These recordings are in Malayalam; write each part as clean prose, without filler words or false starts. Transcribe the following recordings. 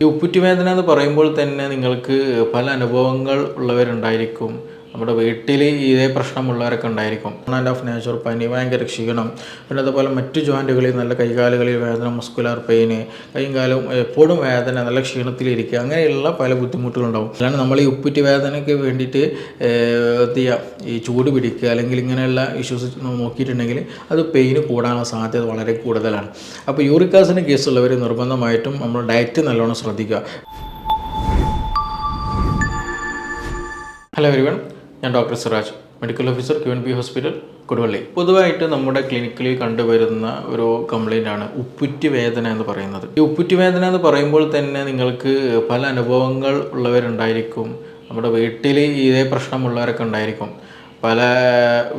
ഈ ഉപ്പുറ്റുവേദന എന്ന് പറയുമ്പോൾ തന്നെ നിങ്ങൾക്ക് പല അനുഭവങ്ങൾ ഉള്ളവരുണ്ടായിരിക്കും. നമ്മുടെ വീട്ടിൽ ഇതേ പ്രശ്നമുള്ളവരൊക്കെ ഉണ്ടായിരിക്കും. ആൻഡ് ഓഫ് നേച്ചർ പനി, ഭയങ്കര ക്ഷീണം, പിന്നെ അതുപോലെ മറ്റു ജോയിൻറ്റുകളിൽ നല്ല കൈകാലുകളിൽ വേദന, മസ്കുലാർ പെയിന്, കൈയും കാലും എപ്പോഴും വേദന, നല്ല ക്ഷീണത്തിലിരിക്കുക, അങ്ങനെയുള്ള പല ബുദ്ധിമുട്ടുകളുണ്ടാവും. അല്ലാണ്ട് നമ്മൾ ഈ ഉപ്പുറ്റി വേദനയ്ക്ക് വേണ്ടിയിട്ട് എന്ത് ചെയ്യുക, ഈ ചൂട് പിടിക്കുക അല്ലെങ്കിൽ ഇങ്ങനെയുള്ള ഇഷ്യൂസ് നോക്കിയിട്ടുണ്ടെങ്കിൽ അത് പെയിന് കൂടാനുള്ള സാധ്യത വളരെ കൂടുതലാണ്. അപ്പോൾ യൂറിക് ആസിഡ് കേസുള്ളവർ നിർബന്ധമായിട്ടും നമ്മൾ ഡയറ്റ് നല്ലോണം ശ്രദ്ധിക്കുക. ഹലോ എവരിവൺ, ഞാൻ doctor Siraj, medical officer QNB hospital, Koduvally. പൊതുവായിട്ട് നമ്മുടെ ക്ലിനിക്കിൽ കണ്ടുവരുന്ന ഒരു കംപ്ലൈൻ്റ് ആണ് ഉപ്പുറ്റി വേദന എന്ന് പറയുന്നത്. ഈ ഉപ്പുറ്റി വേദന എന്ന് പറയുമ്പോൾ തന്നെ നിങ്ങൾക്ക് പല അനുഭവങ്ങൾ ഉള്ളവരുണ്ടായിരിക്കും. നമ്മുടെ വീട്ടിൽ ഇതേ പ്രശ്നമുള്ളവരൊക്കെ ഉണ്ടായിരിക്കും. പല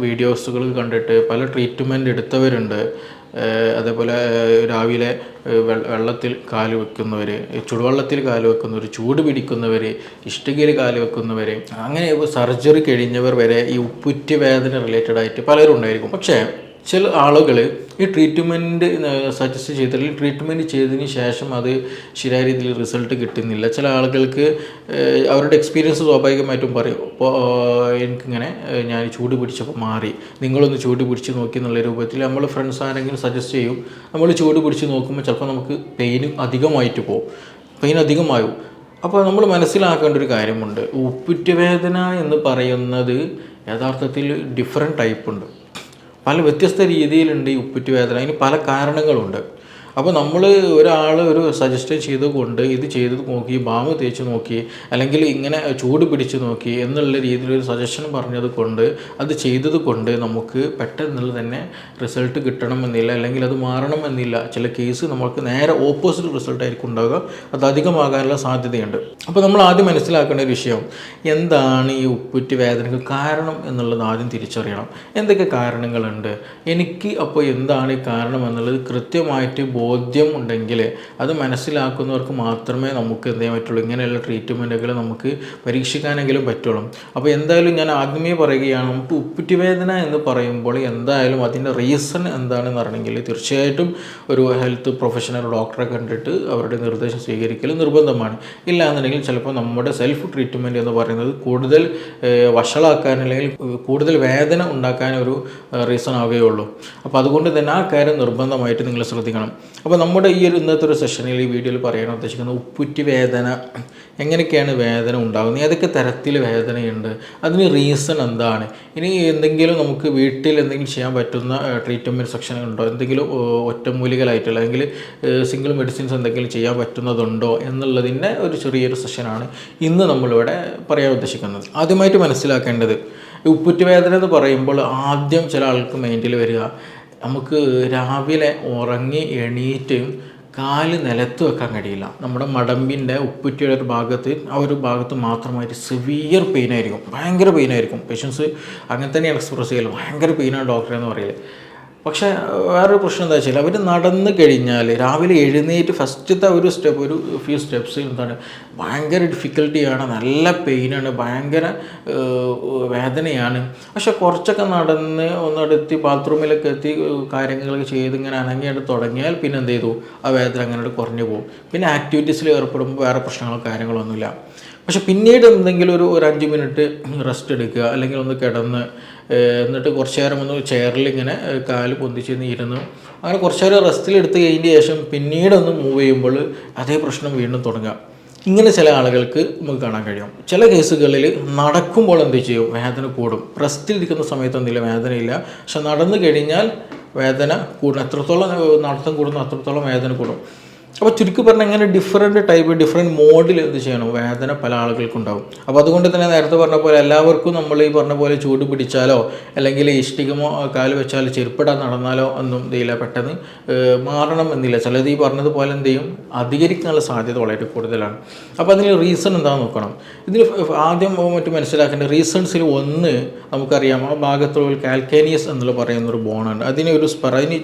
വീഡിയോസുകൾ കണ്ടിട്ട് പല ട്രീറ്റ്മെൻറ്റ് എടുത്തവരുണ്ട്. അതേപോലെ രാവിലെ വെള്ളത്തിൽ കാല് വെക്കുന്നവർ, ചുടുവെള്ളത്തിൽ കാല് വെക്കുന്നവർ, ചൂട് പിടിക്കുന്നവർ, ഇഷ്ടികയിൽ കാല് വെക്കുന്നവർ, അങ്ങനെ സർജറി കഴിഞ്ഞവർ വരെ ഈ ഉപ്പുറ്റി വേദന റിലേറ്റഡ് ആയിട്ട് പലരും ഉണ്ടായിരിക്കും. പക്ഷേ ചില ആളുകൾ ഈ ട്രീറ്റ്മെൻറ്റ് സജസ്റ്റ് ചെയ്തില്ലെങ്കിൽ ട്രീറ്റ്മെൻറ്റ് ചെയ്തതിന് ശേഷം അത് ശരിയായ രീതിയിൽ റിസൾട്ട് കിട്ടുന്നില്ല. ചില ആളുകൾക്ക് അവരുടെ എക്സ്പീരിയൻസ് സ്വാഭാവികമായിട്ടും പറയും, ഇപ്പോൾ എനിക്കിങ്ങനെ ഞാൻ ചൂട് പിടിച്ചപ്പോൾ മാറി, നിങ്ങളൊന്ന് ചൂട് പിടിച്ച് നോക്കി എന്നുള്ള രൂപത്തിൽ നമ്മൾ ഫ്രണ്ട്സ് ആരെങ്കിലും സജസ്റ്റ് ചെയ്യും. നമ്മൾ ചൂട് പിടിച്ച് നോക്കുമ്പോൾ ചിലപ്പോൾ നമുക്ക് പെയിൻ അധികമായിട്ട് പോകും, പെയിൻ അധികമാകും. അപ്പോൾ നമ്മൾ മനസ്സിലാക്കേണ്ട ഒരു കാര്യമുണ്ട്, ഉപ്പുറ്റുവേദന എന്ന് പറയുന്നത് യഥാർത്ഥത്തിൽ ഡിഫറെൻറ്റ് ടൈപ്പ് ഉണ്ട്. പല വ്യത്യസ്ത രീതിയിലുണ്ട് ഈ ഉപ്പുറ്റുവേദന. അതിന് പല കാരണങ്ങളുണ്ട്. അപ്പോൾ നമ്മൾ ഒരാൾ ഒരു സജസ്റ്റ് ചെയ്തുകൊണ്ട് ഇത് ചെയ്ത് നോക്കി, ബാമ് തേച്ച് നോക്കി, അല്ലെങ്കിൽ ഇങ്ങനെ ചൂട് പിടിച്ച് നോക്കി എന്നുള്ള രീതിയിലൊരു സജഷൻ പറഞ്ഞത് കൊണ്ട് അത് ചെയ്തത് കൊണ്ട് നമുക്ക് പെട്ടെന്നുള്ള തന്നെ റിസൾട്ട് കിട്ടണമെന്നില്ല, അല്ലെങ്കിൽ അത് മാറണമെന്നില്ല. ചില കേസ് നമുക്ക് നേരെ ഓപ്പോസിറ്റ് റിസൾട്ട് ആയിരിക്കും ഉണ്ടാവുക, അത് അധികമാകാനുള്ള സാധ്യതയുണ്ട്. അപ്പോൾ നമ്മൾ ആദ്യം മനസ്സിലാക്കേണ്ട ഒരു വിഷയം, എന്താണ് ഈ ഉപ്പുറ്റി വേദനയ്ക്ക് കാരണം എന്നുള്ളത് ആദ്യം തിരിച്ചറിയണം. എന്തൊക്കെ കാരണങ്ങളുണ്ട്, എനിക്ക് അപ്പോൾ എന്താണ് ഈ കാരണം എന്നുള്ളത് കൃത്യമായിട്ട് ബോധ്യം ഉണ്ടെങ്കിൽ അത് മനസ്സിലാക്കുന്നവർക്ക് മാത്രമേ നമുക്ക് എന്ത് ചെയ്യാൻ പറ്റുള്ളൂ, ഇങ്ങനെയുള്ള ട്രീറ്റ്മെൻറ്റുകൾ നമുക്ക് പരീക്ഷിക്കാനെങ്കിലും പറ്റുള്ളൂ. അപ്പോൾ എന്തായാലും ഞാൻ ആദ്യമേ പറയുകയാണ്, നമുക്ക് ഉപ്പുറ്റുവേദന എന്ന് പറയുമ്പോൾ എന്തായാലും അതിൻ്റെ റീസൺ എന്താണെന്ന് അറിയണമെങ്കിൽ തീർച്ചയായിട്ടും ഒരു ഹെൽത്ത് പ്രൊഫഷണൽ ഡോക്ടറെ കണ്ടിട്ട് അവരുടെ നിർദ്ദേശം സ്വീകരിക്കൽ നിർബന്ധമാണ്. ഇല്ല എന്നുണ്ടെങ്കിൽ ചിലപ്പോൾ നമ്മുടെ സെൽഫ് ട്രീറ്റ്മെൻറ്റ് എന്ന് പറയുന്നത് കൂടുതൽ വഷളാക്കാൻ അല്ലെങ്കിൽ കൂടുതൽ വേദന ഉണ്ടാക്കാൻ ഒരു റീസൺ ആവുകയുള്ളൂ. അപ്പോൾ അതുകൊണ്ട് തന്നെ ആ കാര്യം നിർബന്ധമായിട്ട് നിങ്ങൾ ശ്രദ്ധിക്കണം. അപ്പോൾ നമ്മുടെ ഈ ഒരു ഇന്നത്തെ ഒരു സെഷനിൽ ഈ വീഡിയോയിൽ പറയാൻ ഉദ്ദേശിക്കുന്നത് ഉപ്പുറ്റി വേദന, എങ്ങനെയൊക്കെയാണ് വേദന ഉണ്ടാകുന്നത്, ഏതൊക്കെ തരത്തിൽ വേദനയുണ്ട്, അതിന് റീസൺ എന്താണ്, ഇനി എന്തെങ്കിലും നമുക്ക് വീട്ടിൽ എന്തെങ്കിലും ചെയ്യാൻ പറ്റുന്ന ട്രീറ്റ്മെൻറ്റ് സെക്ഷനുണ്ടോ, എന്തെങ്കിലും ഒറ്റമൂലികളായിട്ടുള്ള അല്ലെങ്കിൽ സിംഗിൾ മെഡിസിൻസ് എന്തെങ്കിലും ചെയ്യാൻ പറ്റുന്നതുണ്ടോ എന്നുള്ളതിൻ്റെ ഒരു ചെറിയൊരു സെഷനാണ് ഇന്ന് നമ്മളിവിടെ പറയാൻ ഉദ്ദേശിക്കുന്നത്. ആദ്യമായിട്ട് മനസ്സിലാക്കേണ്ടത്, ഉപ്പുറ്റി വേദന എന്ന് പറയുമ്പോൾ ആദ്യം ചില ആൾക്ക് മൈൻഡിൽ വരിക, നമുക്ക് രാവിലെ ഉറങ്ങി എണീറ്റ് കാല് നിലത്ത് വെക്കാൻ കഴിയില്ല. നമ്മുടെ മടമ്പിൻ്റെ ഉപ്പുറ്റിയുടെ ഒരു ഭാഗത്ത്, ആ ഒരു ഭാഗത്ത് മാത്രമായിട്ട് സിവിയർ പെയിനായിരിക്കും, ഭയങ്കര പെയിനായിരിക്കും. പേഷ്യൻസ് അങ്ങനെ തന്നെയാണ് എക്സ്പ്രസ് ചെയ്യല്, ഭയങ്കര പെയിനാണ് ഡോക്ടറെ എന്ന് പറയല്. പക്ഷേ വേറൊരു പ്രശ്നം എന്താ വെച്ചാൽ അവർ നടന്നു കഴിഞ്ഞാൽ രാവിലെ എഴുന്നേറ്റ് ഫസ്റ്റത്തെ ഒരു ഫ്യൂ സ്റ്റെപ്സ് എന്താണ് ഭയങ്കര ഡിഫിക്കൽട്ടിയാണ്, നല്ല പെയിനാണ്, ഭയങ്കര വേദനയാണ്. പക്ഷെ കുറച്ചൊക്കെ നടന്ന് ഒന്നെടുത്ത് ബാത്റൂമിലൊക്കെ എത്തി കാര്യങ്ങളൊക്കെ ചെയ്ത് ഇങ്ങനെ അനങ്ങിയിട്ട് തുടങ്ങിയാൽ പിന്നെ എന്ത് ചെയ്തു, ആ വേദന അങ്ങനെ കുറഞ്ഞു പോകും. പിന്നെ ആക്ടിവിറ്റീസിൽ ഏർപ്പെടുമ്പോൾ വേറെ പ്രശ്നങ്ങളോ കാര്യങ്ങളൊന്നുമില്ല. പക്ഷെ പിന്നീട് എന്തെങ്കിലും ഒരു 5 മിനിറ്റ് റെസ്റ്റ് എടുക്കുക, അല്ലെങ്കിൽ ഒന്ന് കിടന്ന് എന്നിട്ട് കുറച്ച് നേരം ഒന്ന് ചെയറിൽ ഇങ്ങനെ കാല് പൊന്തിച്ച് ഇരുന്ന് അങ്ങനെ കുറച്ച് നേരം റെസ്റ്റിലെടുത്ത് കഴിഞ്ഞതിന് ശേഷം പിന്നീടൊന്ന് മൂവ് ചെയ്യുമ്പോൾ അതേ പ്രശ്നം വീണ്ടും തുടങ്ങുക. ഇങ്ങനെ ചില ആളുകൾക്ക് നമുക്ക് കാണാൻ കഴിയും. ചില കേസുകളിൽ നടക്കുമ്പോൾ എന്ത് ചെയ്യും, വേദന കൂടും. റെസ്റ്റിലിരിക്കുന്ന സമയത്ത് എന്തെങ്കിലും വേദനയില്ല, പക്ഷെ നടന്നു കഴിഞ്ഞാൽ വേദന കൂടും. എത്രത്തോളം നടത്തം കൂടുന്നു അത്രത്തോളം വേദന കൂടും. അപ്പോൾ ചുരുക്കി പറഞ്ഞാൽ ഇങ്ങനെ ഡിഫറെൻറ്റ് മോഡിൽ എന്ത് ചെയ്യണം, വേദന പല ആളുകൾക്കുണ്ടാവും. അപ്പോൾ അതുകൊണ്ട് തന്നെ നേരത്തെ പറഞ്ഞ പോലെ എല്ലാവർക്കും നമ്മൾ ഈ പറഞ്ഞ പോലെ ചൂട് പിടിച്ചാലോ അല്ലെങ്കിൽ ഇഷ്ടികമോ കാല് വെച്ചാലോ ചെരുപ്പിടാൻ നടന്നാലോ ഒന്നും ഇതില്ല, പെട്ടെന്ന് മാറണം എന്നില്ല. ചിലത് ഈ പറഞ്ഞതുപോലെ എന്ത് ചെയ്യും, അധികരിക്കാനുള്ള സാധ്യത വളരെ കൂടുതലാണ്. അപ്പോൾ അതിന് റീസൺ എന്താണെന്ന് നോക്കണം. ഇതിന് ആദ്യം മറ്റും മനസ്സിലാക്കേണ്ട റീസൺസിൽ ഒന്ന് നമുക്കറിയാം, ആ ഭാഗത്തുള്ള കാൽക്കേനിയസ് എന്നുള്ള പറയുന്നൊരു ബോണുണ്ട്. അതിന്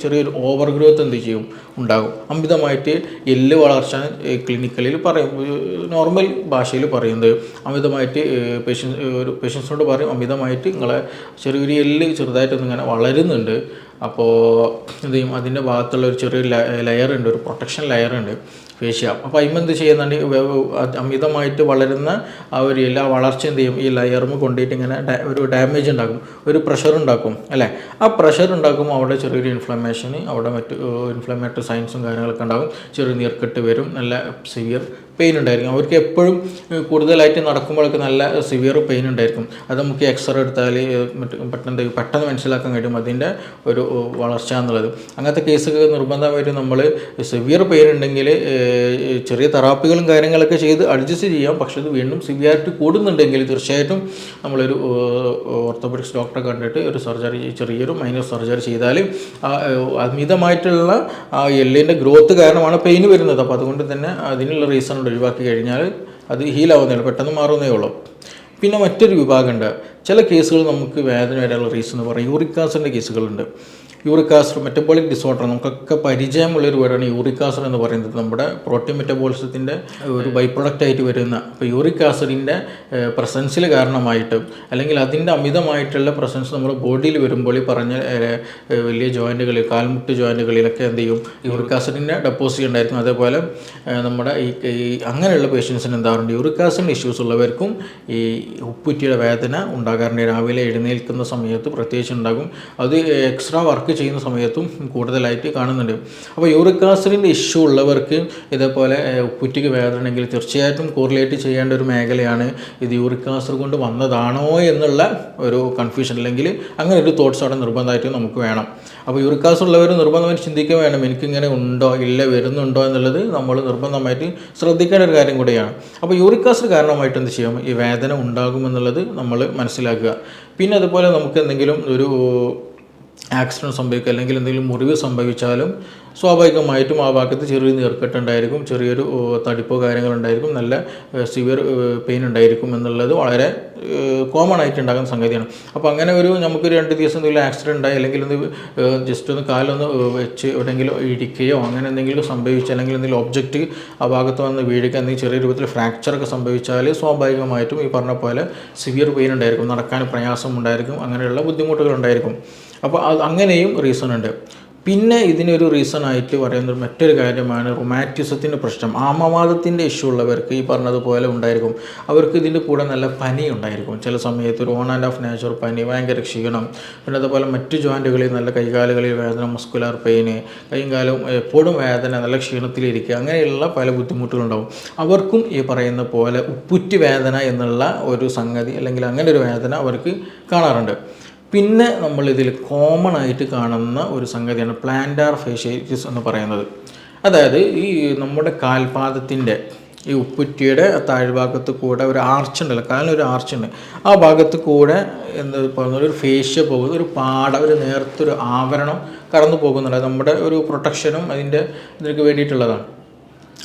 ചെറിയൊരു ഓവർ ഗ്രോത്ത് എന്ത് ചെയ്യും, ഉണ്ടാകും. അമിതമായിട്ട് എല്ല് വളർച്ച ക്ലിനിക്കലിൽ പറയും, നോർമൽ ഭാഷയിൽ പറയുന്നത് അമിതമായിട്ട് പേഷ്യൻസിനോട് പറയും, അമിതമായിട്ട് നിങ്ങളെ ചെറിയൊരു എല്ല് ചെറുതായിട്ടൊന്നും ഇങ്ങനെ വളരുന്നുണ്ട്. അപ്പോൾ എന്ത് ചെയ്യും, അതിൻ്റെ ഭാഗത്തുള്ള ഒരു ചെറിയൊരു ലെയറുണ്ട്, ഒരു പ്രൊട്ടക്ഷൻ ലെയറുണ്ട്. ഫേഷ്യ. അപ്പോൾ അതിമെന്ത് ചെയ്യുന്നുണ്ട്, അമിതമായിട്ട് വളരുന്ന ആ ഒരു എല്ലാ വളർച്ച എന്ത് ചെയ്യും, ഈ ലെയറും കൊണ്ടിട്ട് ഇങ്ങനെ ഒരു ഡാമേജ് ഉണ്ടാക്കും, ഒരു പ്രഷർ ഉണ്ടാക്കും അല്ലേ. ആ പ്രഷർ ഉണ്ടാക്കുമ്പോൾ അവിടെ ചെറിയൊരു ഇൻഫ്ലമേഷന്, അവിടെ മറ്റ് ഇൻഫ്ലമേറ്ററി സൈൻസും കാര്യങ്ങളൊക്കെ ഉണ്ടാകും, ചെറിയ നീർക്കെട്ട് വരും, നല്ല സിവിയർ പെയിൻ ഉണ്ടായിരിക്കും. അവർക്ക് എപ്പോഴും കൂടുതലായിട്ട് നടക്കുമ്പോഴൊക്കെ നല്ല സിവിയർ പെയിൻ ഉണ്ടായിരിക്കും. അത് നമുക്ക് എക്സ്റേ എടുത്താൽ പെട്ടെന്ന് മനസ്സിലാക്കാൻ കഴിയും അതിൻ്റെ ഒരു വളർച്ച എന്നുള്ളത്. അങ്ങനത്തെ കേസുകൾ നിർബന്ധമായിട്ട് നമ്മൾ സിവിയർ പെയിൻ ഉണ്ടെങ്കിൽ ചെറിയ തെറാപ്പികളും കാര്യങ്ങളൊക്കെ ചെയ്ത് അഡ്ജസ്റ്റ് ചെയ്യാം. പക്ഷേ ഇത് വീണ്ടും സിവിയാരിറ്റി കൂടുന്നുണ്ടെങ്കിൽ തീർച്ചയായിട്ടും നമ്മളൊരു ഓർത്തോപെഡിക്സ് ഡോക്ടറെ കണ്ടിട്ട് ഒരു സർജറി, ചെറിയൊരു മൈനർ സർജറി ചെയ്താൽ അമിതമായിട്ടുള്ള ആ എല്ലിൻ്റെ ഗ്രോത്ത് കാരണമാണ് പെയിൻ വരുന്നത്. അപ്പോൾ അതുകൊണ്ട് തന്നെ അതിനുള്ള റീസൺ ഒഴിവാക്കി കഴിഞ്ഞാൽ അത് ഹീലാവുന്നേ ഉള്ളൂ, പെട്ടെന്ന് മാറുന്നേ ഉള്ളൂ. പിന്നെ മറ്റൊരു വിഭാഗമുണ്ട്, ചില കേസുകൾ നമുക്ക് വേദന വരാനുള്ള റീസൺ എന്ന് പറയും യൂറിക് ആസിഡിൻ്റെ കേസുകളുണ്ട്. യൂറിക് ആസിഡ് മെറ്റബോളിക് ഡിസോർഡർ, നമുക്കൊക്കെ പരിചയമുള്ളൊരു വേർഡാണ് യൂറിക് ആസിഡ് എന്ന് പറയുന്നത്. നമ്മുടെ പ്രോട്ടീൻ മെറ്റബോളിസത്തിൻ്റെ ഒരു ബൈ പ്രൊഡക്റ്റ് ആയിട്ട് വരുന്ന, ഇപ്പോൾ യൂറിക് ആസിഡിൻ്റെ പ്രസൻസിൽ കാരണമായിട്ട് അല്ലെങ്കിൽ അതിൻ്റെ അമിതമായിട്ടുള്ള പ്രസൻസ് നമ്മുടെ ബോഡിയിൽ വരുമ്പോൾ ഈ പറഞ്ഞ വലിയ ജോയിൻറ്റുകളിൽ, കാൽമുട്ട് ജോയിൻറ്റുകളിലൊക്കെ എന്ത് ചെയ്യും, യൂറിക് ആസിഡിൻ്റെ ഡെപ്പോസിറ്റ് ഉണ്ടായിരിക്കും. അതേപോലെ നമ്മുടെ ഈ അങ്ങനെയുള്ള പേഷ്യൻസിന് എന്താറുണ്ട്, യൂറിക് ആസിഡ് ഇഷ്യൂസ് ഉള്ളവർക്കും ഈ ഉപ്പുറ്റിയുടെ വേദന ഉണ്ടാകാറുണ്ട്. രാവിലെ എഴുന്നേൽക്കുന്ന സമയത്ത് പ്രത്യേകിച്ച് ഉണ്ടാകും, അത് എക്സ്ട്രാ വർക്ക് ചെയ്യുന്ന സമയത്തും കൂടുതലായിട്ട് കാണുന്നുണ്ട്. അപ്പോൾ യൂറിക് ആസിഡിൻ്റെ ഇഷ്യൂ ഉള്ളവർക്ക് ഇതേപോലെ ഉപ്പുറ്റിക്ക് വേദന ഉണ്ടെങ്കിൽ തീർച്ചയായിട്ടും കോറിലേറ്റ് ചെയ്യേണ്ട ഒരു മേഖലയാണ് ഇത് യൂറിക് ആസിഡ് കൊണ്ട് വന്നതാണോ എന്നുള്ള ഒരു കൺഫ്യൂഷൻ, അല്ലെങ്കിൽ അങ്ങനെ ഒരു തോട്ട്സ് അവിടെ നിർബന്ധമായിട്ട് നമുക്ക് വേണം. അപ്പോൾ യൂറിക് ആസിഡ് ഉള്ളവർ നിർബന്ധമായിട്ട് ചിന്തിക്കുക വേണം, എനിക്കിങ്ങനെ ഉണ്ടോ ഇല്ല വരുന്നുണ്ടോ എന്നുള്ളത് നമ്മൾ നിർബന്ധമായിട്ട് ശ്രദ്ധിക്കേണ്ട ഒരു കാര്യം കൂടിയാണ്. അപ്പോൾ യൂറിക് ആസിഡ് കാരണമായിട്ട് എന്ത് ചെയ്യും, ഈ വേദന ഉണ്ടാകുമെന്നുള്ളത് നമ്മൾ മനസ്സിലാക്കുക. പിന്നെ അതുപോലെ നമുക്ക് എന്തെങ്കിലും ഒരു ആക്സിഡൻറ്റ് സംഭവിക്കുക അല്ലെങ്കിൽ എന്തെങ്കിലും മുറിവ് സംഭവിച്ചാലും സ്വാഭാവികമായിട്ടും ആ ഭാഗത്ത് ചെറിയ നീർക്കെട്ടുണ്ടായിരിക്കും, ചെറിയൊരു തടിപ്പോ കാര്യങ്ങളുണ്ടായിരിക്കും, നല്ല സിവിയർ പെയിൻ ഉണ്ടായിരിക്കും എന്നുള്ളത് വളരെ കോമൺ ആയിട്ട് ഉണ്ടാകുന്ന സംഗതിയാണ്. അപ്പോൾ അങ്ങനെ ഒരു നമുക്കൊരു 2 ദിവസം എന്തെങ്കിലും ആക്സിഡൻ്റ് ഉണ്ടായി അല്ലെങ്കിൽ ജസ്റ്റ് ഒന്ന് കാലൊന്ന് വെച്ച് എവിടെയെങ്കിലും ഇടിക്കുകയോ അങ്ങനെ എന്തെങ്കിലും സംഭവിച്ചാൽ, അല്ലെങ്കിൽ എന്തെങ്കിലും ഒബ്ജക്റ്റ് ആ ഭാഗത്ത് വന്ന് വീഴുക, എന്തെങ്കിലും ചെറിയ രൂപത്തിൽ ഫ്രാക്ചറൊക്കെ സംഭവിച്ചാൽ സ്വാഭാവികമായിട്ടും ഈ പറഞ്ഞ പോലെ സിവിയർ പെയിൻ ഉണ്ടായിരിക്കും, നടക്കാൻ പ്രയാസം ഉണ്ടായിരിക്കും, അങ്ങനെയുള്ള ബുദ്ധിമുട്ടുകൾ ഉണ്ടായിരിക്കും. അപ്പോൾ അങ്ങനെയും റീസൺ ഉണ്ട്. പിന്നെ ഇതിനൊരു റീസണായിട്ട് പറയുന്നത് മറ്റൊരു കാര്യമാണ് റുമാറ്റിസത്തിൻ്റെ പ്രശ്നം. ആമവാദത്തിൻ്റെ ഇഷ്യൂ ഉള്ളവർക്ക് ഈ പറഞ്ഞതുപോലെ ഉണ്ടായിരിക്കും. അവർക്ക് ഇതിൻ്റെ കൂടെ നല്ല പനി ഉണ്ടായിരിക്കും, ചില സമയത്ത് ഒരു ഓൺ ആൻഡ് ഓഫ് നേച്ചർ പനി, ഭയങ്കര ക്ഷീണം. പിന്നെ അതുപോലെ മറ്റു ജോയിൻറ്റുകളിൽ നല്ല കൈകാലുകളിൽ വേദന, മസ്കുലാർ പെയിന്, കൈയും കാലും എപ്പോഴും വേദന, നല്ല ക്ഷീണത്തിലിരിക്കുക, അങ്ങനെയുള്ള പല ബുദ്ധിമുട്ടുകളുണ്ടാവും. അവർക്കും ഈ പറയുന്ന പോലെ ഉപ്പുറ്റി വേദന എന്നുള്ള ഒരു സംഗതി അല്ലെങ്കിൽ അങ്ങനെ ഒരു വേദന അവർക്ക് കാണാറുണ്ട്. പിന്നെ നമ്മളിതിൽ കോമൺ ആയിട്ട് കാണുന്ന ഒരു സംഗതിയാണ് പ്ലാന്റാർ ഫേഷ്യേറ്റിസ് എന്ന് പറയുന്നത്. അതായത് ഈ നമ്മുടെ കാൽപാദത്തിൻ്റെ ഈ ഉപ്പുറ്റിയുടെ താഴ്ഭാഗത്ത് കൂടെ ഒരു ആർച്ച് ഉണ്ടല്ലോ, കാലിനൊരു ആർച്ചുണ്ട്, ആ ഭാഗത്ത് കൂടെ എന്താ പറയുന്നത് ഒരു ഫേഷ്യ പോകുന്ന ഒരു പാട, ഒരു നേർത്തൊരു ആവരണം കടന്നു പോകുന്നുണ്ട്. നമ്മുടെ ഒരു പ്രൊട്ടക്ഷനും ഇതിനൊക്കെ വേണ്ടിയിട്ടുള്ളതാണ്.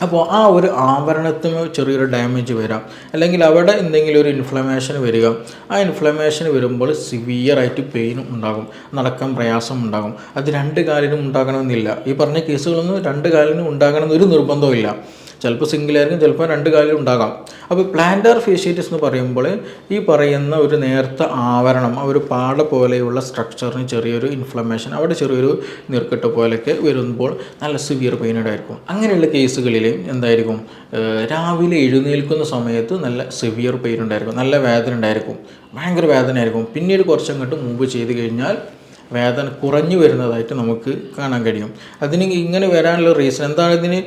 അപ്പോൾ ആ ഒരു ആവരണത്തിന് ചെറിയൊരു ഡാമേജ് വരാം, അല്ലെങ്കിൽ അവിടെ എന്തെങ്കിലും ഒരു ഇൻഫ്ലമേഷൻ വരിക. ആ ഇൻഫ്ലമേഷൻ വരുമ്പോൾ സിവിയറായിട്ട് പെയിനും ഉണ്ടാകും, നടക്കാൻ പ്രയാസം ഉണ്ടാകും. അത് 2 കാലിനും ഉണ്ടാകണമെന്നില്ല. ഈ പറഞ്ഞ കേസുകളൊന്നും 2 കാലിനും ഉണ്ടാകണമെന്നൊരു നിർബന്ധവും ഇല്ല. ചിലപ്പോൾ സിംഗിളായിരിക്കും, ചിലപ്പോൾ 2 കാലിലും ഉണ്ടാകാം. അപ്പോൾ പ്ലാന്റാർ ഫേഷ്യേറ്റിസ് എന്ന് പറയുമ്പോൾ ഈ പറയുന്ന ഒരു നേർത്ത ആവരണം, ആ ഒരു പാട പോലെയുള്ള സ്ട്രക്ചറിന് ചെറിയൊരു ഇൻഫ്ലമേഷൻ, അവിടെ ചെറിയൊരു നീർക്കെട്ട് പോലെയൊക്കെ വരുമ്പോൾ നല്ല സിവിയർ പെയിനോടായിരിക്കും. അങ്ങനെയുള്ള കേസുകളിൽ എന്തായിരിക്കും, രാവിലെ എഴുന്നേൽക്കുന്ന സമയത്ത് നല്ല സിവിയർ പെയിൻ ഉണ്ടായിരിക്കും, നല്ല വേദന ഉണ്ടായിരിക്കും, ഭയങ്കര വേദന ആയിരിക്കും. പിന്നീട് കുറച്ചങ്ങോട്ട് മുമ്പ് ചെയ്ത് കഴിഞ്ഞാൽ വേദന കുറഞ്ഞു വരുന്നതായിട്ട് നമുക്ക് കാണാൻ കഴിയും. അതിന് ഇങ്ങനെ വരാനുള്ള റീസൺ എന്താണ്, ഇതിന്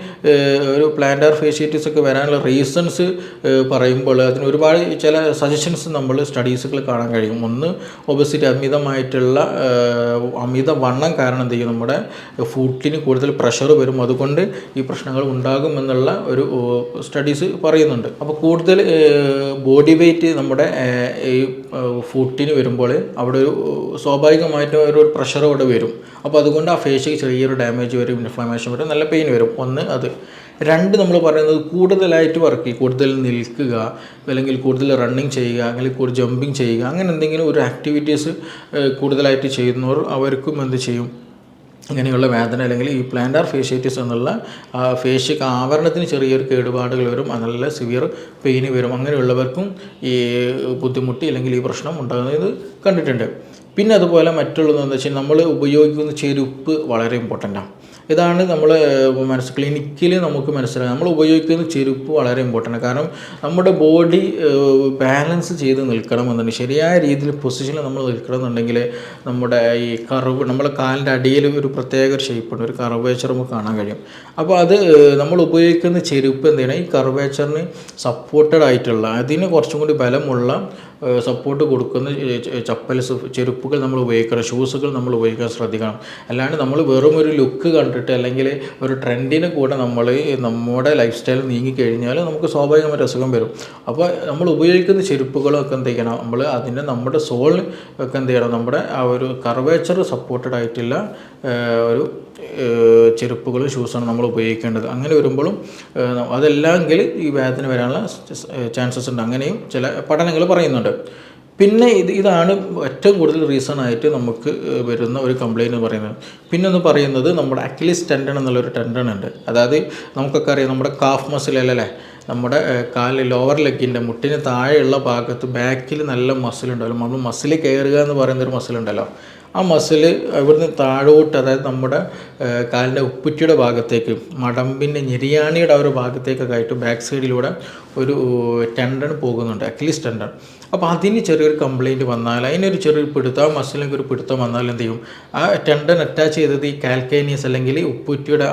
ഒരു പ്ലാന്റാർ ഫേഷ്യേറ്റിസ് ഒക്കെ വരാനുള്ള റീസൺസ് പറയുമ്പോൾ അതിന് ഒരുപാട് ചില സജഷൻസ് നമ്മൾ സ്റ്റഡീസുകൾ കാണാൻ കഴിയും. ഒന്ന്, ഒബസിറ്റി, അമിത വണ്ണം കാരണം എന്ത് ചെയ്യും, നമ്മുടെ ഫുട്ടിന് കൂടുതൽ പ്രഷർ വരും, അതുകൊണ്ട് ഈ പ്രശ്നങ്ങൾ ഉണ്ടാകുമെന്നുള്ള ഒരു സ്റ്റഡീസ് പറയുന്നുണ്ട്. അപ്പോൾ കൂടുതൽ ബോഡി വെയ്റ്റ് നമ്മുടെ ഈ ഫുട്ടിന് വരുമ്പോൾ അവിടെ ഒരു സ്വാഭാവികമായിട്ടും ഒരു പ്രഷർ അവിടെ വരും. അപ്പോൾ അതുകൊണ്ട് ആ ഫേഷ്യക്ക് ചെറിയൊരു ഡാമേജ് വരും, ഇൻഫ്ലമേഷൻ വരും, നല്ല പെയിൻ വരും. ഒന്ന് അത്. 2 നമ്മൾ പറയുന്നത് കൂടുതലായിട്ട് വർക്ക് ചെയ്യുക, കൂടുതൽ നിൽക്കുക, അല്ലെങ്കിൽ കൂടുതൽ റണ്ണിങ് ചെയ്യുക, അല്ലെങ്കിൽ കൂടുതൽ ജമ്പിങ് ചെയ്യുക, അങ്ങനെ എന്തെങ്കിലും ഒരു ആക്ടിവിറ്റീസ് കൂടുതലായിട്ട് ചെയ്യുന്നവർ അവർക്കും എന്ത് ചെയ്യും, ഇങ്ങനെയുള്ള വേദന അല്ലെങ്കിൽ ഈ പ്ലാന്റാർ ഫേഷ്യേറ്റിസ് എന്നുള്ള ഫേഷ്യക്ക് ആവരണത്തിന് ചെറിയൊരു കേടുപാടുകൾ വരും, നല്ല സിവിയർ പെയിന് വരും. അങ്ങനെയുള്ളവർക്കും ഈ ബുദ്ധിമുട്ടി അല്ലെങ്കിൽ ഈ പ്രശ്നം ഉണ്ടാകുന്നത് കണ്ടിട്ടുണ്ട്. പിന്നെ അതുപോലെ മറ്റുള്ളതെന്ന് വെച്ചാൽ നമ്മൾ ഉപയോഗിക്കുന്ന ചെരുപ്പ് വളരെ ഇമ്പോർട്ടൻ്റാണ്. ഇതാണ് നമ്മൾ ക്ലിനിക്കിൽ നമുക്ക് മനസ്സിലാക്കാം. നമ്മൾ ഉപയോഗിക്കുന്ന ചെരുപ്പ് വളരെ ഇമ്പോർട്ടൻ്റ്. കാരണം നമ്മുടെ ബോഡി ബാലൻസ് ചെയ്ത് നിൽക്കണമെന്നുണ്ടെങ്കിൽ, ശരിയായ രീതിയിൽ പൊസിഷനിൽ നമ്മൾ നിൽക്കണമെന്നുണ്ടെങ്കിൽ, നമ്മുടെ ഈ നമ്മുടെ കാലിൻ്റെ അടിയിൽ ഒരു പ്രത്യേക ഒരു ഷേപ്പുണ്ട്, ഒരു കർവേച്ചർ നമുക്ക് കാണാൻ കഴിയും. അപ്പോൾ അത് നമ്മൾ ഉപയോഗിക്കുന്ന ചെരുപ്പ് എന്ത് ചെയ്യണം, ഈ കർവേച്ചറിന് സപ്പോർട്ടഡ് ആയിട്ടുള്ള, അതിന് കുറച്ചും കൂടി ബലമുള്ള സപ്പോർട്ട് കൊടുക്കുന്ന ചെരുപ്പുകൾ നമ്മൾ ഉപയോഗിക്കണം, ഷൂസുകൾ നമ്മൾ ഉപയോഗിക്കാൻ ശ്രദ്ധിക്കണം. അല്ലാണ്ട് നമ്മൾ വെറും ഒരു ലുക്ക് കണ്ടിട്ട് അല്ലെങ്കിൽ ഒരു ട്രെൻഡിന് കൂടെ നമ്മൾ നമ്മുടെ ലൈഫ് സ്റ്റൈൽ നീങ്ങിക്കഴിഞ്ഞാൽ നമുക്ക് സ്വാഭാവികമായിട്ട് അസുഖം വരും. അപ്പോൾ നമ്മൾ ഉപയോഗിക്കുന്ന ചെരുപ്പുകളൊക്കെ എന്ത് ചെയ്യണം, നമ്മുടെ സോളിന് ഒക്കെ എന്ത് ചെയ്യണം, നമ്മുടെ ആ ഒരു കർവേച്ചർ സപ്പോർട്ടഡ് ആയിട്ടുള്ള ഒരു ചെരുപ്പുകളും ഷൂസാണ് നമ്മൾ ഉപയോഗിക്കേണ്ടത്. അങ്ങനെ വരുമ്പോഴും അതല്ലെങ്കിൽ ഈ വേദന വരാനുള്ള ചാൻസസ് ഉണ്ട്. അങ്ങനെയും ചില പഠനങ്ങൾ പറയുന്നുണ്ട്. പിന്നെ ഇതാണ് ഏറ്റവും കൂടുതൽ റീസൺ ആയിട്ട് നമുക്ക് വരുന്ന ഒരു കംപ്ലയിൻറ്റ് എന്ന് പറയുന്നത്. പിന്നെ ഒന്ന് പറയുന്നത് നമ്മുടെ അക്ലിസ് ടെൻഡൺ എന്നുള്ളൊരു ടെൻഡൺ ഉണ്ട്. അതായത് നമുക്കൊക്കെ അറിയാം, നമ്മുടെ കാഫ് മസിൽ അല്ലേ, നമ്മുടെ കാലിൽ ലോവർ ലെഗിൻ്റെ മുട്ടിന് താഴെയുള്ള ഭാഗത്ത് ബാക്കിൽ നല്ല മസിലുണ്ടല്ലോ, നമ്മൾ മസിൽ കയറുക എന്ന് പറയുന്നൊരു മസിലുണ്ടല്ലോ, ആ മസിൽ ഇവിടുന്ന് താഴോട്ട്, അതായത് നമ്മുടെ കാലിൻ്റെ ഉപ്പുറ്റിയുടെ ഭാഗത്തേക്ക്, മടമ്പിൻ്റെ ഞെരിയാണിയുടെ ആ ഒരു ഭാഗത്തേക്കൊക്കെ ആയിട്ട് ബാക്ക് സൈഡിലൂടെ ഒരു ടെൻഡൺ പോകുന്നുണ്ട്, അക്ലിസ് ടെൻഡൺ. അപ്പോൾ അതിന് ചെറിയൊരു കംപ്ലയിൻറ്റ് വന്നാൽ, അതിനൊരു ചെറിയൊരു പിടുത്തം, ആ മസിലിനൊക്കെ ഒരു പിടുത്തം വന്നാൽ എന്ത് ചെയ്യും, ആ ടെൻഡൺ അറ്റാച്ച് ചെയ്തത് ഈ കാൽക്കേനിയസ് അല്ലെങ്കിൽ ഉപ്പുറ്റിയുടെ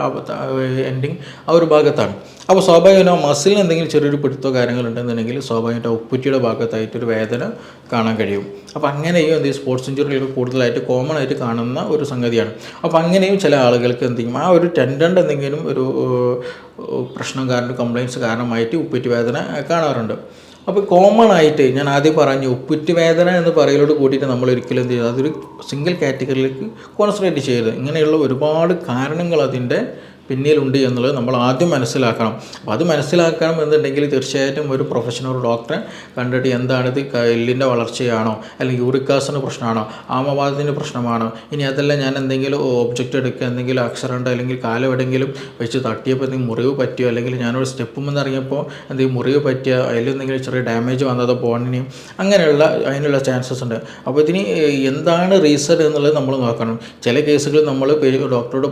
എൻഡിങ് ആ ഒരു ഭാഗത്താണ്. അപ്പോൾ സ്വാഭാവികമായിട്ടും ആ മസിലിന് എന്തെങ്കിലും ചെറിയൊരു പിടുത്തോ കാര്യങ്ങളുണ്ടെന്നുണ്ടെങ്കിൽ സ്വാഭാവികമായിട്ട് ആ ഉപ്പുറ്റിയുടെ ഭാഗത്തായിട്ടൊരു വേദന കാണാൻ കഴിയും. അപ്പോൾ അങ്ങനെയും എന്ത് ചെയ്യും, സ്പോർട്സ് ഇഞ്ചുറികൾ കൂടുതലായിട്ട് കോമൺ ആയിട്ട് കാണുന്ന ഒരു സംഗതിയാണ്. അപ്പോൾ അങ്ങനെയും ചില ആളുകൾക്ക് എന്ത് ചെയ്യും, ആ ഒരു ടെൻഡൻ്റെ എന്തെങ്കിലും ഒരു പ്രശ്നം കാരണം, കംപ്ലയിൻറ്റ്സ് കാരണമായിട്ട് ഉപ്പുറ്റി വേദന കാണാറുണ്ട്. അപ്പോൾ കോമൺ ആയിട്ട് ഞാൻ ആദ്യം പറഞ്ഞു, ഉപ്പുറ്റി വേദന എന്ന് പറയലോട് കൂടിയിട്ട് നമ്മൾ ഒരിക്കലും എന്ത് ചെയ്യുക, അതൊരു സിംഗിൾ കാറ്റഗറിയിലേക്ക് കോൺസെൻട്രേറ്റ് ചെയ്യരുത്. ഇങ്ങനെയുള്ള ഒരുപാട് കാരണങ്ങൾ അതിൻ്റെ പിന്നിലുണ്ട് എന്നുള്ളത് നമ്മൾ ആദ്യം മനസ്സിലാക്കണം. അപ്പോൾ അത് മനസ്സിലാക്കണം എന്നുണ്ടെങ്കിൽ തീർച്ചയായിട്ടും ഒരു പ്രൊഫഷണൽ ഡോക്ടറെ കണ്ടിട്ട് എന്താണിത്, എല്ലിൻ്റെ വളർച്ചയാണോ, അല്ലെങ്കിൽ യൂറിക് ആസിഡിൻ്റെ പ്രശ്നമാണോ, ആമവാദത്തിൻ്റെ പ്രശ്നമാണോ, ഇനി അതല്ല ഞാൻ എന്തെങ്കിലും ഒബ്ജക്റ്റ് എടുക്കുക, എന്തെങ്കിലും അക്ഷരമുണ്ടോ, അല്ലെങ്കിൽ കാലെവിടെയെങ്കിലും വെച്ച് തട്ടിയപ്പോൾ എന്തെങ്കിലും മുറിവ് പറ്റിയോ, അല്ലെങ്കിൽ ഞാനൊരു സ്റ്റെപ്പ് എന്ന് ഇറങ്ങിയപ്പോൾ എന്തെങ്കിലും മുറിവ് പറ്റിയോ, അതിലെന്തെങ്കിലും ചെറിയ ഡാമേജ് വന്നതോ ബോണിനെയും, അങ്ങനെയുള്ള അതിനുള്ള ചാൻസസ് ഉണ്ട്. അപ്പോൾ ഇതിന് എന്താണ് റീസൺ എന്നുള്ളത് നമ്മൾ നോക്കണം. ചില കേസുകൾ നമ്മൾ ഡോക്ടറോട്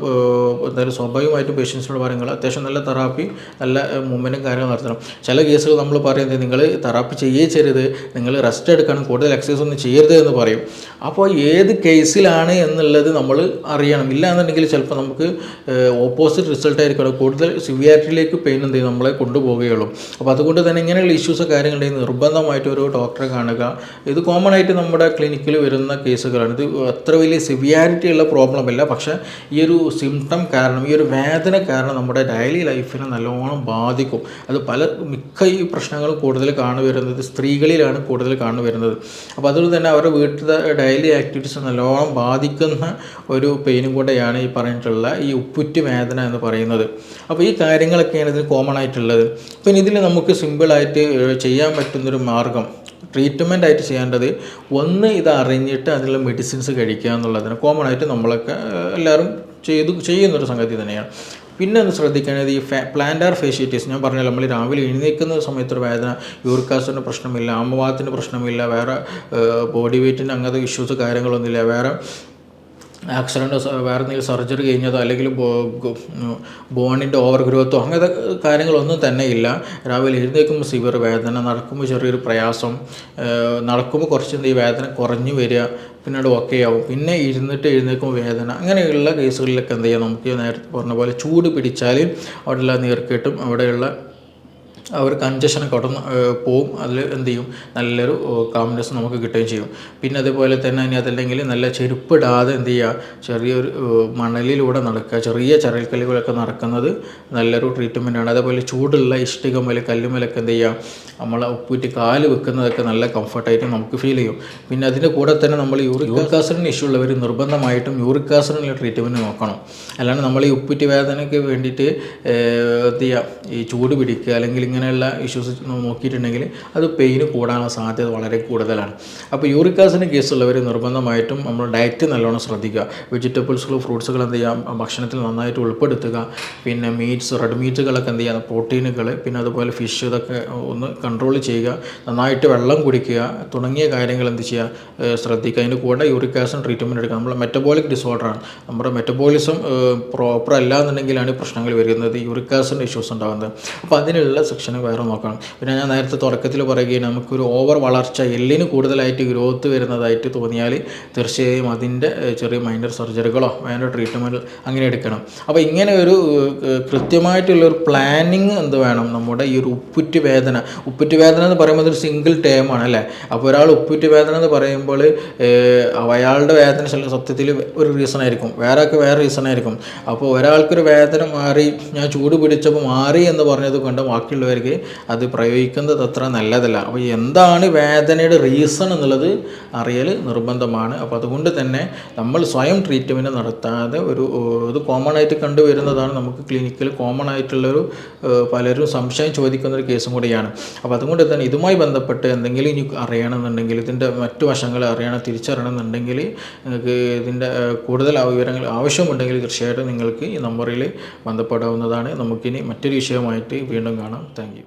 എന്തായാലും സ്വാഭാവികമായിട്ട് പേഷ്യൻസിനോട് പറയുന്നത് അത്യാവശ്യം നല്ല തെറാപ്പി, നല്ല മൂവ്മെൻറ്റും കാര്യങ്ങൾ നടത്തണം. ചില കേസുകൾ നമ്മൾ പറയുന്നത് നിങ്ങൾ തെറാപ്പി ചെയ്യരുത്, നിങ്ങൾ റെസ്റ്റ് എടുക്കണം, കൂടുതൽ എക്സസൈസ് ഒന്നും ചെയ്യരുത് എന്ന് പറയും. അപ്പോൾ ഏത് കേസിലാണ് എന്നുള്ളത് നമ്മൾ അറിയണം. ഇല്ല എന്നുണ്ടെങ്കിൽ ചിലപ്പോൾ നമുക്ക് ഓപ്പോസിറ്റ് റിസൾട്ട് ആയിരിക്കണം, കൂടുതൽ സിവിയാരിറ്റിയിലേക്ക് പെയിൻ എന്ത് ചെയ്യും നമ്മളെ കൊണ്ടുപോവുകയുള്ളൂ. അപ്പോൾ അതുകൊണ്ട് തന്നെ ഇങ്ങനെയുള്ള ഇഷ്യൂസോ കാര്യങ്ങളുണ്ടെങ്കിൽ നിർബന്ധമായിട്ട് ഒരു ഡോക്ടറെ കാണുക. ഇത് കോമൺ ആയിട്ട് നമ്മുടെ ക്ലിനിക്കിൽ വരുന്ന കേസുകളാണ്. ഇത് അത്ര വലിയ സിവിയാരിറ്റി ഉള്ള പ്രോബ്ലം അല്ല, പക്ഷേ ഈ ഒരു സിംറ്റം കാരണം, ഈ ഒരു വേദന കാരണം നമ്മുടെ ഡെയിലി ലൈഫിനെ നല്ലോണം ബാധിക്കും. അത് മിക്ക ഈ പ്രശ്നങ്ങളും കൂടുതൽ കാണുവരുന്നത് സ്ത്രീകളിലാണ് കൂടുതൽ കാണുവരുന്നത്. അപ്പോൾ അതുകൊണ്ട് തന്നെ അവരുടെ വീട്ടിലെ ഡെയിലി ആക്ടിവിറ്റീസ് നല്ലോണം ബാധിക്കുന്ന ഒരു പെയിനും കൂടെയാണ് ഈ പറഞ്ഞിട്ടുള്ള ഈ ഉപ്പുറ്റി വേദന എന്ന് പറയുന്നത്. അപ്പോൾ ഈ കാര്യങ്ങളൊക്കെയാണ് ഇതിൽ കോമൺ ആയിട്ടുള്ളത്. പിന്നെ ഇതിൽ നമുക്ക് സിമ്പിളായിട്ട് ചെയ്യാൻ പറ്റുന്നൊരു മാർഗം, ട്രീറ്റ്മെൻ്റ് ആയിട്ട് ചെയ്യേണ്ടത്, ഒന്ന് ഇത് അറിഞ്ഞിട്ട് അതിനുള്ള മെഡിസിൻസ് കഴിക്കുക എന്നുള്ളതിന് കോമൺ ആയിട്ട് നമ്മളൊക്കെ എല്ലാവരും ചെയ്യുന്നൊരു സംഗതി തന്നെയാണ്. പിന്നെ ഒന്ന് ശ്രദ്ധിക്കേണ്ടത് ഈ പ്ലാന്റാർ ഫേഷ്യേറ്റീസ്, ഞാൻ പറഞ്ഞല്ലോ, നമ്മൾ രാവിലെ എഴുന്നേൽക്കുന്ന സമയത്തൊരു വേദന, യൂറിക് ആസിഡിൻ്റെ പ്രശ്നമില്ല, ആമവാദത്തിൻ്റെ പ്രശ്നമില്ല, വേറെ ബോഡി വെയ്റ്റിൻ്റെ അങ്ങനത്തെ ഇഷ്യൂസ് കാര്യങ്ങളൊന്നുമില്ല, വേറെ ആക്സിഡൻറ്റോ വേറെ എന്തെങ്കിലും സർജറി കഴിഞ്ഞതോ അല്ലെങ്കിൽ ബോണിൻ്റെ ഓവർ ഗ്രോത്തോ അങ്ങനത്തെ കാര്യങ്ങളൊന്നും തന്നെ ഇല്ല. രാവിലെ എഴുന്നേൽക്കുമ്പോൾ സിവിയർ വേദന, നടക്കുമ്പോൾ ചെറിയൊരു പ്രയാസം, നടക്കുമ്പോൾ കുറച്ച് ഈ വേദന കുറഞ്ഞു വരിക, പിന്നീട് ഓക്കെ ആവും, പിന്നെ എഴുന്നേൽക്കുമ്പോൾ വേദന, അങ്ങനെയുള്ള കേസുകളിലൊക്കെ എന്ത് ചെയ്യാം, നമുക്ക് നേരത്തെ പറഞ്ഞ പോലെ ചൂട് പിടിച്ചാൽ അവിടെയുള്ള നീർക്കെട്ടും അവിടെയുള്ള ആ ഒരു കൺജഷനൊക്കെ അവിടെ പോവും. അതിൽ എന്ത് ചെയ്യും, നല്ലൊരു കാംനെസ് നമുക്ക് കിട്ടുകയും ചെയ്യും. പിന്നെ അതുപോലെ തന്നെ ഇനി അതല്ലെങ്കിൽ നല്ല ചെരുപ്പിടാതെ എന്ത് ചെയ്യുക, ചെറിയൊരു മണലിലൂടെ നടക്കുക, ചെറിയ ചരൽക്കല്ലുകളൊക്കെ നടക്കുന്നത് നല്ലൊരു ട്രീറ്റ്മെൻറ്റാണ്. അതേപോലെ ചൂടുള്ള ഇഷ്ടികമേൽ കല്ലുമേലൊക്കെ എന്ത് ചെയ്യുക, നമ്മൾ ഉപ്പൂറ്റി കാല് വെക്കുന്നതൊക്കെ നല്ല കംഫർട്ടായിട്ട് നമുക്ക് ഫീൽ ചെയ്യും. പിന്നെ അതിൻ്റെ കൂടെ തന്നെ നമ്മൾ യൂറിക് ആസിഡിന് ഇഷ്യൂ ഉള്ളവർ നിർബന്ധമായിട്ടും യൂറിക് ആസിഡിനുള്ള ട്രീറ്റ്മെൻറ്റ് നോക്കണം. അല്ലാണ്ട് നമ്മൾ ഈ ഉപ്പൂറ്റി വേദനയ്ക്ക് വേണ്ടിയിട്ട് എന്ത് ചെയ്യുക, ഈ ചൂട് പിടിക്കുക അല്ലെങ്കിൽ ഇങ്ങനെയുള്ള ഇഷ്യൂസ് നോക്കിയിട്ടുണ്ടെങ്കിൽ അത് പെയിന് കൂടാനുള്ള സാധ്യത വളരെ കൂടുതലാണ്. അപ്പോൾ യൂറിക് ആസിഡിൻ്റെ കേസുള്ളവർ നിർബന്ധമായിട്ടും നമ്മൾ ഡയറ്റ് നല്ലോണം ശ്രദ്ധിക്കുക. വെജിറ്റബിൾസുകൾ ഫ്രൂട്ട്സുകൾ എന്ത് ചെയ്യാം ഭക്ഷണത്തിൽ നന്നായിട്ട് ഉൾപ്പെടുത്തുക. പിന്നെ മീറ്റ്സ് റെഡ് മീറ്റുകളൊക്കെ എന്ത് ചെയ്യുക പ്രോട്ടീനുകൾ പിന്നെ അതുപോലെ ഫിഷ് ഇതൊക്കെ ഒന്ന് കൺട്രോൾ ചെയ്യുക. നന്നായിട്ട് വെള്ളം കുടിക്കുക തുടങ്ങിയ കാര്യങ്ങൾ എന്ത് ചെയ്യുക ശ്രദ്ധിക്കുക. അതിന് കൂടെ യൂറിക് ആസിഡ് ട്രീറ്റ്മെൻറ്റ് എടുക്കുക. നമ്മൾ മെറ്റബോളിക് ഡിസോർഡറാണ്, നമ്മുടെ മെറ്റബോളിസം പ്രോപ്പർ അല്ല എന്നുണ്ടെങ്കിലാണ് പ്രശ്നങ്ങൾ വരുന്നത്, യൂറിക് ആസിഡ് ഇഷ്യൂസ് ഉണ്ടാകുന്നത്. അപ്പോൾ അതിനുള്ള സെക്ഷന് വേറെ നോക്കണം. പിന്നെ ഞാൻ നേരത്തെ തുടക്കത്തിൽ പറയുകയും നമുക്കൊരു ഓവർ വളർച്ച എല്ലിന് കൂടുതലായിട്ട് ഗ്രോത്ത് വരുന്നതായിട്ട് തോന്നിയാൽ തീർച്ചയായും അതിൻ്റെ ചെറിയ മൈനർ സർജറികളോ മൈനർ ട്രീറ്റ്മെൻറ്റ് അങ്ങനെ എടുക്കണം. അപ്പോൾ ഇങ്ങനെ ഒരു കൃത്യമായിട്ടുള്ളൊരു പ്ലാനിങ് എന്ത് വേണം നമ്മുടെ ഈ ഒരു ഉപ്പുറ്റ് വേദന എന്ന് പറയുമ്പോൾ ഒരു സിംഗിൾ ടേമാണ് അല്ലേ. അപ്പോൾ ഒരാൾ ഉപ്പുറ്റ് വേദന എന്ന് പറയുമ്പോൾ അയാളുടെ വേദന സത്യത്തിൽ ഒരു റീസൺ ആയിരിക്കും, വേറെ റീസൺ ആയിരിക്കും. അപ്പോൾ ഒരാൾക്കൊരു വേദന മാറി ഞാൻ ചൂട് പിടിച്ചപ്പോൾ മാറി എന്ന് പറഞ്ഞത് കൊണ്ട് ബാക്കിയുള്ളവർക്ക് അത് പ്രയോഗിക്കുന്നത് അത്ര നല്ലതല്ല. അപ്പോൾ എന്താണ് വേദനയുടെ റീസൺ എന്നുള്ളത് അറിയൽ നിർബന്ധമാണ്. അപ്പോൾ അതുകൊണ്ട് തന്നെ നമ്മൾ സ്വയം ട്രീറ്റ്മെൻറ്റ് നടത്താതെ ഇത് കോമൺ ആയിട്ട് കണ്ടുവരുന്നതാണ്, നമുക്ക് ക്ലിനിക്കിൽ കോമൺ ആയിട്ടുള്ളൊരു പലരും സംശയം ചോദിക്കുന്നൊരു കേസും കൂടിയാണ്. അപ്പോൾ അതുകൊണ്ട് തന്നെ ഇതുമായി ബന്ധപ്പെട്ട് എന്തെങ്കിലും ഇനി അറിയണമെന്നുണ്ടെങ്കിൽ ഇതിൻ്റെ മറ്റു വശങ്ങൾ തിരിച്ചറിയണമെന്നുണ്ടെങ്കിൽ നിങ്ങൾക്ക് ഇതിൻ്റെ കൂടുതൽ വിവരങ്ങൾ ആവശ്യമുണ്ടെങ്കിൽ തീർച്ചയായിട്ടും നിങ്ങൾക്ക് ഈ നമ്പറിൽ ബന്ധപ്പെടാവുന്നതാണ്. നമുക്കിനി മറ്റൊരു വിഷയമായിട്ട് വീണ്ടും കാണാം. Thank you.